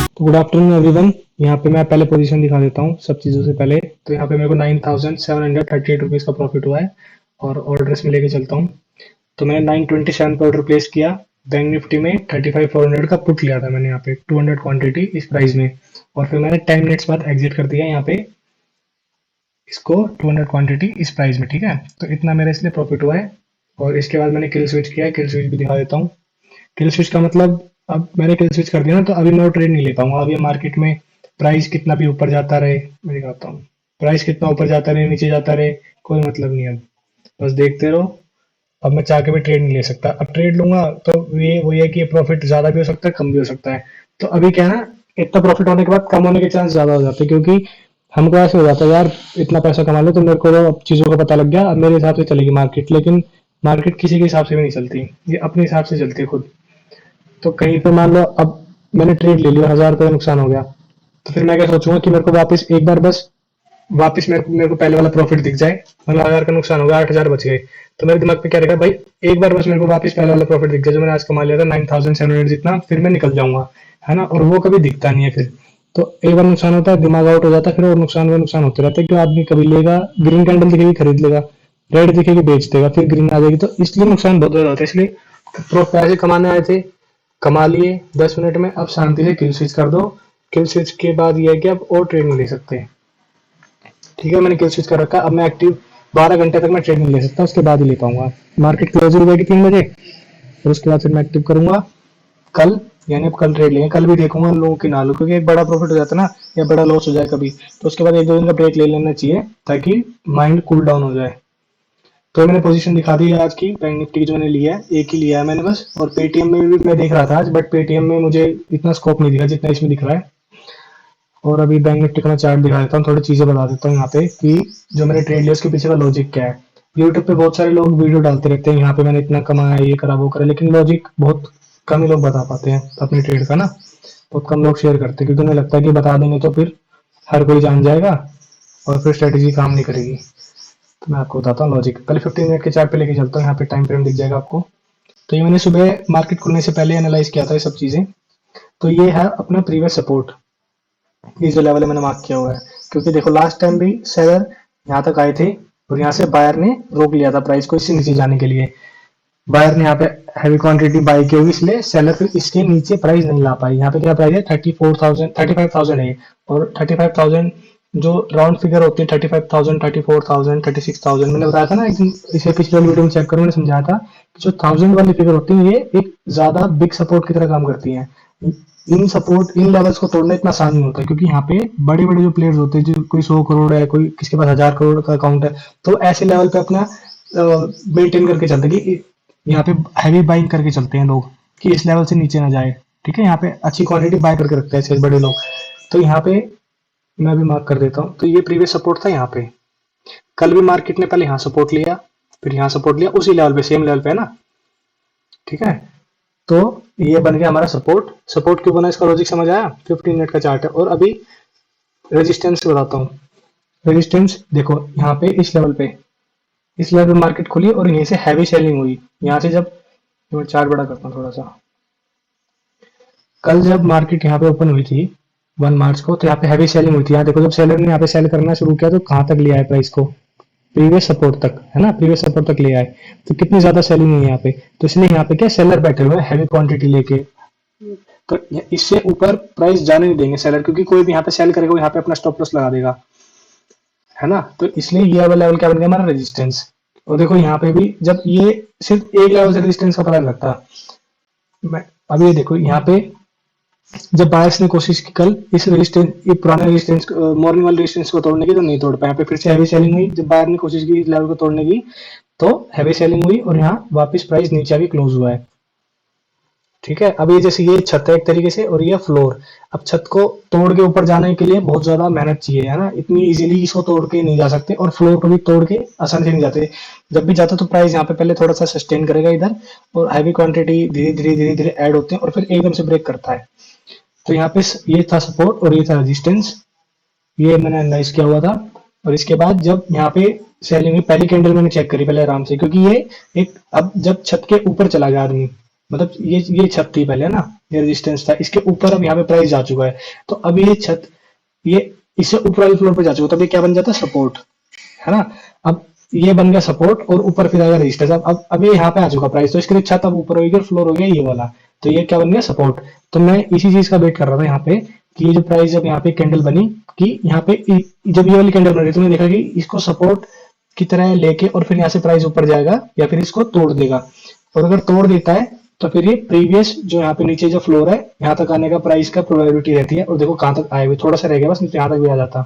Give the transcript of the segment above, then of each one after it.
तो good afternoon everyone. यहाँ पे मैं पहले पोजीशन दिखा देता हूँ सब चीज़ों से पहले। तो यहाँ पे मेरे को 9,738 रुपीज़ का प्रॉफिट हुआ है और ऑर्डर्स में लेके चलता हूँ। तो मैंने 927 पे ऑर्डर प्लेस किया। बैंक निफ्टी में 35,400 का पुट लिया था मैंने यहाँ पे 200 क्वांटिटी इस प्राइस में, और फिर मैंने 10 मिनट्स बाद एग्जिट कर दिया यहाँ पे इसको 200 क्वांटिटी इस प्राइस में। ठीक है, तो इतना मेरा इसलिए प्रॉफिट हुआ है। और इसके बाद मैंने किल स्विच किया है, किल स्विच भी दिखा देता हूँ। किल स्विच का मतलब, अब मैंने किल स्विच कर दिया ना, तो अभी मैं वो ट्रेड नहीं ले पाऊंगा। अभी मार्केट में प्राइस कितना भी ऊपर जाता रहे, मैं दिखाता हूँ, प्राइस कितना ऊपर जाता रहे नीचे जाता रहे, कोई मतलब नहीं है। अब बस देखते रहो। अब मैं चाह के भी ट्रेड नहीं ले सकता। अब ट्रेड लूंगा तो ये वही है कि ये प्रॉफिट ज्यादा भी हो सकता है, कम भी हो सकता है। तो अभी क्या है ना, इतना प्रॉफिट होने के बाद कम होने के चांस ज्यादा हो जाते हैं, क्योंकि हमको ऐसे हो जाता है यार, इतना पैसा कमा लो। तो मेरे को तो अब चीजों का पता लग गया, अब मेरे हिसाब से चलेगी मार्केट। लेकिन मार्केट किसी के हिसाब से भी नहीं चलती, ये अपने हिसाब से चलती है खुद। तो कहीं पे मान लो अब मैंने ट्रेड ले लिया, 1,000 रुपये का नुकसान हो गया, तो फिर मैं क्या सोचूंगा कि मेरे को वापस एक बार बस वापस मेरे को पहले वाला प्रॉफिट दिख जाए। मतलब 1,000 का नुकसान हो गया, 8,000 बच गए। तो मेरे दिमाग पे क्या रहेगा, भाई एक बार बस मेरे को वापस पहले वाला प्रॉफिट दिख जाए जो मैंने आज कमा लिया था 9,700 जितना, फिर मैं निकल जाऊंगा, है ना। और वो कभी दिखता नहीं है फिर। तो एक बार नुकसान होता है, दिमाग आउट हो जाता है, फिर और नुकसान में नुकसान होते रहते हैं। क्यों, आदमी कभी लेगा, ग्रीन कैंडल दिखेगी खरीद लेगा, रेड दिखेगी बेच देगा, फिर ग्रीन आ जाएगी, तो इसलिए नुकसान बहुत ज्यादा होता है। इसलिए पैसे कमाने आए थे, कमा लिए 10 मिनट में, अब शांति से किल स्विच कर दो। किल स्विच के बाद ये है कि अब और ट्रेड नहीं ले सकते। ठीक है, मैंने किल स्विच कर रखा। अब मैं एक्टिव 12 घंटे तक मैं ट्रेड नहीं ले सकता, उसके बाद ही ले पाऊंगा। मार्केट क्लोज हो जाएगी 3 बजे, फिर उसके बाद फिर मैं एक्टिव करूंगा कल। यानी अब कल ट्रेड लेंगे, कल भी देखूंगा लोगों की ना लो, क्योंकि एक बड़ा प्रॉफिट हो जाता है ना, या बड़ा लॉस हो जाए कभी, तो उसके बाद 1-2 दिन का ब्रेक ले लेना चाहिए, ताकि माइंड कूल डाउन हो जाए। तो मैंने पोजीशन दिखा दी है आज की बैंक निफ्टी की, जो मैंने लिया है एक ही लिया है मैंने बस। और पेटीएम में भी मैं देख रहा था आज, बट पेटीएम में मुझे इतना स्कोप नहीं दिखा जितना इसमें दिख रहा है। और अभी बैंक निफ्टी का मैं चार्ट दिखा देता हूँ, थोड़ी चीजें बता देता हूँ यहाँ पे कि जो मैंने ट्रेड लिया उसके पीछे का लॉजिक क्या है। यूट्यूब पे बहुत सारे लोग वीडियो डालते रहते हैं, यहाँ पे मैंने इतना कमाया, ये करा वो करा, लेकिन लॉजिक बहुत कम ही लोग बता पाते हैं अपने ट्रेड का ना। बहुत कम लोग शेयर करते हैं, क्योंकि उन्हें लगता है कि बता देंगे तो फिर हर कोई जान जाएगा और फिर स्ट्रेटेजी काम नहीं करेगी। तो मैं आपको बताता हूँ लॉजिक। पहले 15 मिनट के चार्ट पे लेके चलता हूँ, यहाँ पे टाइम फ्रेम दिख जाएगा आपको। तो ये मैंने सुबह मार्केट खुलने से पहले एनालाइज किया था ये सब चीजें। तो ये है अपना प्रीवियस सपोर्ट, ये जो लेवल है मैंने मार्क किया हुआ है। क्योंकि देखो लास्ट टाइम भी सेलर यहाँ तक आए थे, और यहाँ से बायर ने रोक लिया था प्राइस को इससे नीचे जाने के लिए। बायर ने यहाँ पे हैवी क्वांटिटी बाई की होगी, इसलिए सेलर फिर इसके नीचे प्राइस नहीं ला पाई। यहाँ पे क्या प्राइस है, 34,000 35,000 है। और 35,000 जो राउंड फिगर होती है, 35,000 34,000 36,000, मैंने बताया था ना एक दिन, इसे पिछले वीडियो में चेक करो, मैंने समझाया था कि जो 1000 वाली फिगर होती है, ये एक ज्यादा बिग सपोर्ट की तरह काम करती है। इन लेवल्स को तोड़ना इतना आसान नहीं होता, क्योंकि यहाँ पे बड़े बड़े जो प्लेयर्स होते हैं, जो कोई 100 करोड़ है, कोई किसके पास 1,000 करोड़ का अकाउंट है, तो ऐसे लेवल पे अपना मेंटेन करके चलते हैं कि यहाँ पे हैवी बाइंग करके चलते हैं लोग, कि इस लेवल से नीचे ना जाए। ठीक है, यहाँ पे अच्छी क्वांटिटी बाय करके रखते हैं ऐसे बड़े लोग। तो यहाँ पे मैं भी मार्क कर देता हूँ। तो ये प्रीवियस सपोर्ट था यहाँ पे। कल भी मार्केट ने पहले यहाँ सपोर्ट लिया, फिर यहाँ सपोर्ट लिया, उसी लेवल पे, सेम लेवल पे है ना। ठीक है, तो ये बन गया हमारा सपोर्ट। सपोर्ट क्यों बना, इसका लॉजिक समझ आया। 15 मिनट का चार्ट है। और अभी रेजिस्टेंस बताता हूँ। रेजिस्टेंस देखो यहाँ पे इस लेवल पे मार्केट खुली और यहीं से हैवी सेलिंग हुई। यहाँ से जब, मैं चार्ट बड़ा करता हूँ थोड़ा सा। कल जब मार्केट यहाँ पे ओपन हुई थी 1 मार्च को, तो यहाँ पे हैवी सेलिंग हुई थी। यहाँ देखो जब सेलर ने यहाँ पे सेल करना शुरू किया, तो कहाँ तक लिया है प्राइस को, प्रीवियस सपोर्ट तक, है ना, प्रीवियस सपोर्ट तक ले आए। तो कितनी ज्यादा सेलिंग हुई है यहाँ पे। तो इसलिए यहाँ पे क्या, सेलर बैठे हुए हैं हैवी क्वांटिटी लेके। तो इससे ऊपर प्राइस जाने नहीं देंगे सेलर, क्योंकि कोई भी यहाँ पे सेल करेगा, वो यहाँ पे अपना स्टॉप लॉस लगा देगा, है ना। तो इसलिए ये वाला लेवल क्या बन गया, हमारा रेजिस्टेंस। और देखो यहाँ पे भी जब ये सिर्फ एक लेवल से रेजिस्टेंस का पता नहीं लगता। मैं अब ये देखो यहाँ पे जब बायर्स ने कोशिश की कल इस रेजिस्टेंस, ये पुराने रेजिस्टेंस, मॉर्निंग वाले रेजिस्टेंस को तोड़ने की, तो नहीं तोड़ पाए। यहाँ पे फिर से हैवी सेलिंग हुई। जब बायर ने कोशिश की इस लेवल को तोड़ने की, तो हैवी सेलिंग हुई और यहाँ वापस प्राइस नीचे भी क्लोज हुआ है। ठीक है, अब ये जैसे ये छत है एक तरीके से, और ये फ्लोर। अब छत को तोड़ के ऊपर जाने के लिए बहुत ज्यादा मेहनत चाहिए, है ना। इतनी इजीली इसको तोड़ के नहीं जा सकते, और फ्लोर को भी तोड़ के आसानी से नहीं जाते। जब भी जाता तो प्राइस यहाँ पे पहले थोड़ा सा सस्टेन करेगा इधर, और हैवी क्वांटिटी धीरे धीरे धीरे धीरे ऐड होते हैं, और फिर एकदम से ब्रेक करता है। तो यहाँ पे ये था सपोर्ट और ये था रेजिस्टेंस, ये मैंने एनालाइज किया हुआ था। और इसके बाद जब यहाँ पे सेलिंग में पहली कैंडल मैंने चेक करी पहले आराम से, क्योंकि ये एक, अब जब छत के ऊपर चला गया आदमी, मतलब ये छत थी पहले ना, ये रेजिस्टेंस था, इसके ऊपर अब यहाँ पे प्राइस जा चुका है। तो अब ये छत, ये इससे ऊपर वाले फ्लोर पे जा चुका है, तब ये क्या बन जाता है, सपोर्ट, है ना। अब ये बन गया सपोर्ट और ऊपर फिर आएगा रेजिस्टेंस। अब ये यहाँ पे आ चुका प्राइस, तो इसके लिए छत अब ऊपर होगी और फ्लोर हो गया ये वाला। तो ये क्या बन गया, सपोर्ट। तो मैं इसी चीज का वेट कर रहा था यहाँ पे कि ये जो प्राइस जब यहाँ पे कैंडल बनी, कि यहाँ पे जब ये वाली कैंडल बन रही तो मैंने देखा कि इसको सपोर्ट की तरह लेके और फिर यहाँ से प्राइस ऊपर जाएगा या फिर इसको तोड़ देगा। और अगर तोड़ देता है तो फिर ये प्रीवियस जो यहाँ पे नीचे जो फ्लोर है यहाँ तक आने का प्राइस का प्रोबेबिलिटी रहती है। और देखो कहाँ तक आए हुए, थोड़ा सा रह गया बस, नहीं तो यहाँ तक भी आ जाता।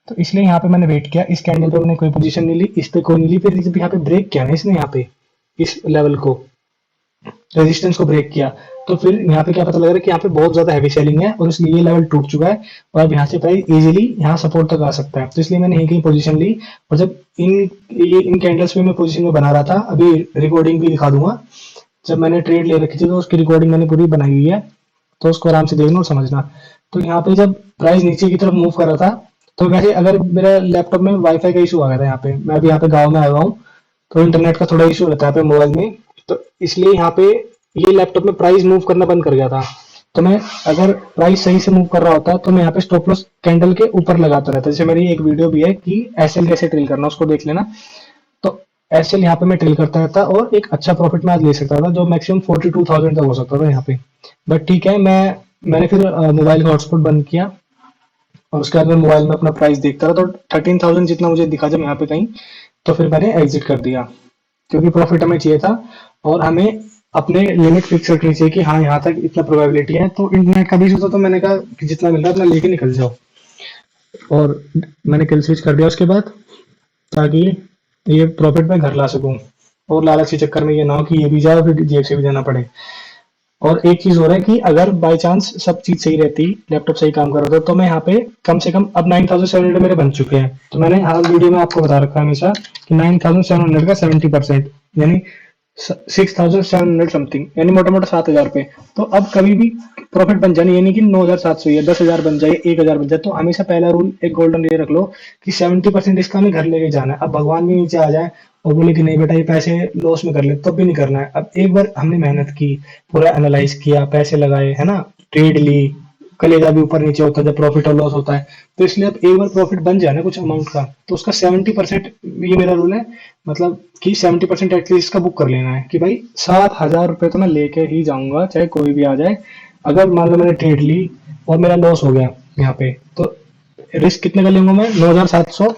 तो इसलिए यहाँ पे मैंने वेट किया, इस कैंडल पे मैंने कोई पोजीशन नहीं ली, इस पे कोई नहीं ली। फिर जब यहाँ पे ब्रेक किया ना इसने, यहाँ पे इस लेवल को, रेजिस्टेंस को ब्रेक किया, तो फिर यहाँ पे क्या पता लग रहा है कि यहाँ पे बहुत ज्यादा हैवी सेलिंग है और इसलिए ये लेवल टूट चुका है। और अब यहाँ से प्राइस इजीली यहाँ सपोर्ट तक आ सकता है। तो इसलिए मैंने यहीं कहीं पोजीशन ली। और जब इन कैंडल्स पे मैं पोजीशन में बना रहा था, अभी रिकॉर्डिंग भी दिखा दूंगा, जब मैंने ट्रेड ले रखी थी तो उसकी रिकॉर्डिंग मैंने पूरी बनाई हुई है, तो उसको आराम से देखना और समझना। तो यहाँ पे जब प्राइस नीचे की तरफ मूव कर रहा था, तो वैसे अगर मेरा लैपटॉप में वाईफाई का इशू आ गया था यहाँ पे, मैं अभी यहाँ पे गाँव में आया हुआ हूँ, तो इंटरनेट का थोड़ा इशू रहता है यहाँ पे मोबाइल में। तो इसलिए यहाँ पे ये लैपटॉप में प्राइस मूव करना बंद कर गया था। तो मैं, अगर प्राइस सही से मूव कर रहा होता तो मैं यहाँ पे स्टॉप लॉस कैंडल के ऊपर लगाता रहता। जैसे मेरी एक वीडियो भी है कि एसएल कैसे ट्रेल करना, उसको देख लेना। तो एसएल यहाँ पे मैं ट्रेल करता रहता और एक अच्छा प्रॉफिट मैं आज ले सकता था, जो मैक्सिमम 42,000 तक हो सकता था यहाँ पे। बट ठीक है, मैंने फिर मोबाइल का हॉटस्पॉट बंद किया और उसके बाद मैं मोबाइल में अपना प्राइस देखता रहा। तो 13,000 जितना मुझे दिखा जब यहाँ पे कहीं, तो फिर मैंने एग्जिट कर दिया, क्योंकि प्रॉफिट हमें चाहिए था। और हमें अपने लिमिट फिक्स रखनी चाहिए कि हाँ यहाँ तक इतना प्रोबेबिलिटी है। तो इंटरनेट का भी इशू था, तो मैंने कहा कि जितना मिल रहा है उतना लेके निकल जाओ। और मैंने किल स्विच कर दिया उसके बाद, ताकि ये प्रॉफिट में घर ला सकूं। और लालच के चक्कर में ये ना हो कि ये भी जाए फिर जेब से भी देना पड़े। और एक चीज हो रहा है कि अगर बाय चांस सब चीज सही रहती, लैपटॉप सही काम कर रहा था, तो मैं यहाँ पे कम से कम अब 9,700 मेरे बन चुके हैं। तो मैंने हर वीडियो में आपको बता रखा है हमेशा कि 9,700 का 70%, यानी 6,700 समथिंग, यानी मोटा मोटा 7,000 पे। तो अब कभी भी प्रॉफिट बन जाए, ये नहीं कि 9,700 या 10,000 बन जाए, 1,000 बन जाए। तो हमेशा पहला रूल एक गोल्डन ये रख लो कि 70% इसका हमें घर लेके जाना है। अब भगवान भी नीचे आ जाए और बोले कि नहीं बेटा ये पैसे लॉस में कर ले, तब भी नहीं करना है। अब एक बार हमने मेहनत की, पूरा एनालाइज किया, पैसे लगाए, है ना, ट्रेड ली, कलेजा भी ऊपर नीचे होता है जब प्रॉफिट और लॉस होता है। तो इसलिए अब एक बार प्रॉफिट बन जाए ना कुछ अमाउंट का, तो उसका 70%, ये मेरा रूल है, मतलब कि 70% एटलीस्ट का बुक कर लेना है कि भाई 7,000 रुपये तो मैं लेके ही जाऊंगा चाहे कोई भी आ जाए। अगर मान लो मैंने ट्रेड ली और मेरा लॉस हो गया यहाँ पे, तो रिस्क कितने का लूंगा मैं, 9,700,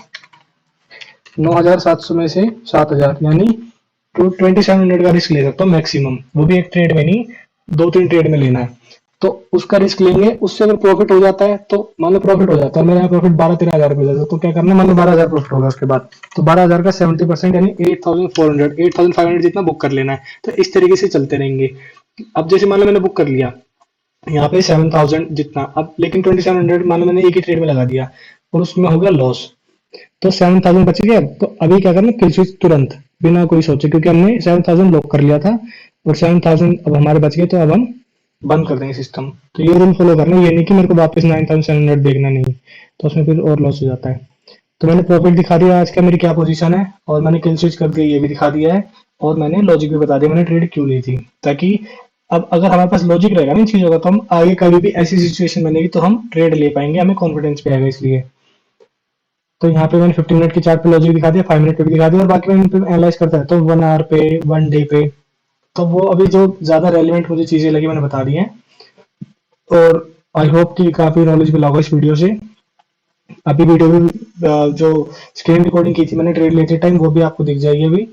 9,700 में से 7,000, यानी 2,700 का रिस्क ले सकता हूँ मैक्सिमम, वो भी एक ट्रेड में नहीं, दो तीन ट्रेड में लेना है। तो उसका रिस्क लेंगे, उससे अगर प्रॉफिट हो जाता है, तो मान लो प्रॉफिट हो जाता है, मेरा यहाँ प्रॉफिट 12-13 हज़ार रुपये हो जाता है, तो क्या करना है, मान लो 12,000 प्रॉफिट होगा उसके बाद, तो 12,000 का 70%, यानी 8,400, 8,500 जितना बुक कर लेना है। तो इस तरीके से चलते रहेंगे। अब जैसे मान लो मैंने बुक कर लिया यहाँ पे 7,000 जितना, अब लेकिन 2,700 मान लो मैंने एक ही ट्रेड में लगा दिया और उसमें हो गया लॉस, तो 7,000 बच गया। तो अभी क्या करना, किल स्विच तुरंत, बिना कोई सोचे, क्योंकि हमने 7,000 लॉक कर लिया था और 7,000 अब हमारे बच गए, तो अब हम बंद कर देंगे सिस्टम। तो ये रूल फॉलो करना, ये नहीं कि मेरे को वापस 9,700 देखना नहीं, तो उसमें फिर और लॉस हो जाता है। तो मैंने प्रॉफिट दिखा दिया आज का मेरी क्या पोजीशन है, और मैंने किल स्विच करके ये भी दिखा दिया है, और मैंने लॉजिक भी बता दिया मैंने ट्रेड क्यों ली थी, ताकि अब अगर हमारे पास लॉजिक रहेगा ना इन चीजों का, तो हम आगे कभी भी ऐसी सिचुएशन बनेगी तो हम ट्रेड ले पाएंगे, हमें कॉन्फिडेंस पे आएगा इसलिए। तो यहाँ पे मैंने 15 मिनट की चार्ट पे लॉजिक दिखा दिया, 5 मिनट पे भी दिखा दिया, और बाकी मैं इन पे एनालाइज करता रहता हूँ 1 आवर पे, 1 डे पे। तो वो अभी जो ज्यादा रेलिवेंट मुझे चीजें लगी मैंने बता दी हैं। और आई होप कि काफी नॉलेज मिला होगा इस वीडियो से। अभी वीडियो भी जो स्क्रीन रिकॉर्डिंग की थी मैंने ट्रेड लेते टाइम, वो भी आपको दिख जाएगी अभी।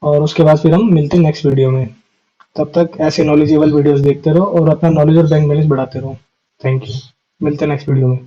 और उसके बाद फिर हम मिलते हैं नेक्स्ट वीडियो में। तब तक ऐसे नॉलेजेबल वीडियोस देखते रहो और अपना नॉलेज और बैंक बैलेंस बढ़ाते रहो। Thank you. मिलते हैं नेक्स्ट वीडियो में।